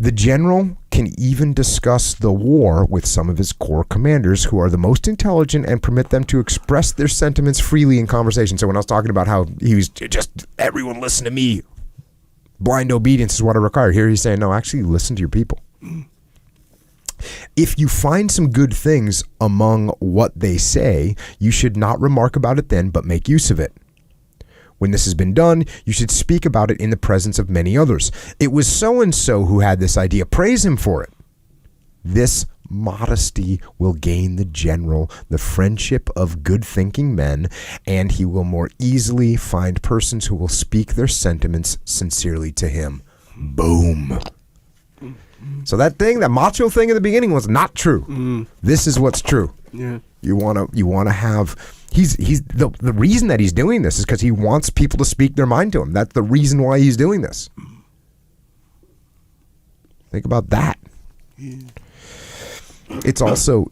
The general can even discuss the war with some of his corps commanders who are the most intelligent and permit them to express their sentiments freely in conversation. So when I was talking about how he was just, everyone listen to me, blind obedience is what I require. Here he's saying, no, actually listen to your people. If you find some good things among what they say, you should not remark about it then, but make use of it. When this has been done, you should speak about it in the presence of many others. It was so-and-so who had this idea. Praise him for it. This modesty will gain the general the friendship of good-thinking men, and he will more easily find persons who will speak their sentiments sincerely to him. Boom. So that macho thing in the beginning was not true. This is what's true. Yeah. You want to have. He's the reason that he's doing this is because he wants people to speak their mind to him. That's the reason why he's doing this. Think about that. Yeah. It's also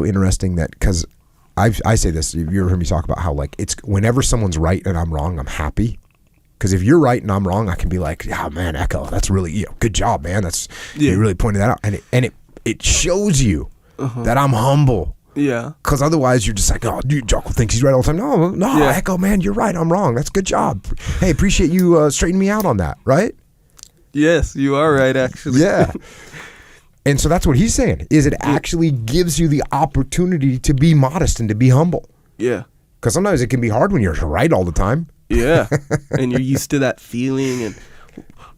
interesting that, because I say this, you ever heard me talk about how, like, it's whenever someone's right and I'm wrong, I'm happy. Because if you're right and I'm wrong, I can be like, oh man, Echo, that's really, good job, man. You really pointed that out, and it shows you that I'm humble. Yeah. Because otherwise you're just like, oh, dude, Jocko thinks he's right all the time. No, Echo, man, you're right. I'm wrong. That's a good job. Hey, appreciate you straightening me out on that, right? Yes, you are right, actually. Yeah. And so that's what he's saying, is it actually gives you the opportunity to be modest and to be humble. Yeah. Because sometimes it can be hard when you're right all the time. Yeah. And you're used to that feeling. And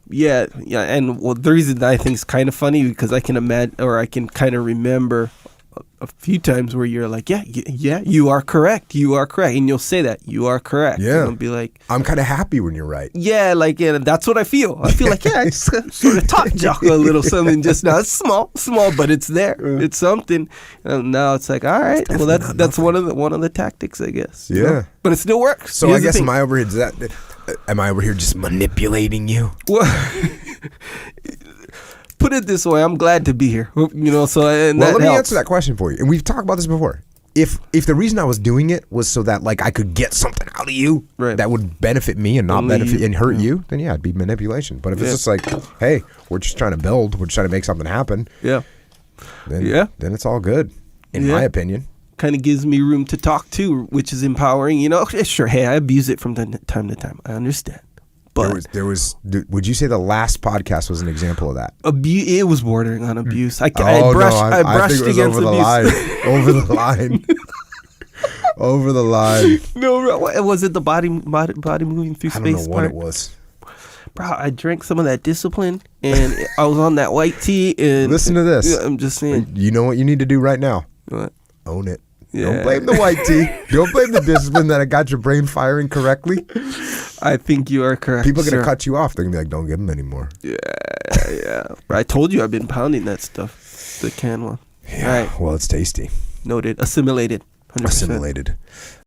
yeah. And the reason that I think is kind of funny, because I can imagine, or I can kind of remember a few times where you're like, yeah, you are correct, and you'll say that you are correct. Yeah, and I'll be like, I'm kind of happy when you're right. Yeah, like, yeah, that's what I feel. I feel like, yeah, I just sort of taught Jocko a little something just now. It's small, but it's there. It's something. And now it's like, all right, well, that's one of the tactics, I guess. Yeah, know? But it still works. So I guess am I over here just manipulating you? Well, put it this way, I'm glad to be here. So let me answer that question for you. And we've talked about this before. If the reason I was doing it was so that, like, I could get something out of you that would benefit me and not benefit and hurt you, then yeah, it'd be manipulation. But if it's just like, hey, we're just trying to build, we're just trying to make something happen. Yeah. Then it's all good, in my opinion. Kind of gives me room to talk too, which is empowering. Sure, hey, I abuse it from time to time. I understand. But there was. Would you say the last podcast was an example of that? It was bordering on abuse. I brushed think it was against over abuse. Over the line. Over the line. No, was it the body moving through space? I don't know what it was. Bro, I drank some of that discipline, and I was on that white tea. And listen to this. I'm just saying. You know what you need to do right now? What? Own it. Yeah. Don't blame the white tea. Don't blame the discipline that got your brain firing correctly. I think you are correct. People are going to cut you off. They're going to be like, don't give them anymore. Yeah. I told you I've been pounding that stuff. The can one. Yeah. All right. Well, it's tasty. Noted. Assimilated. 100%. Assimilated.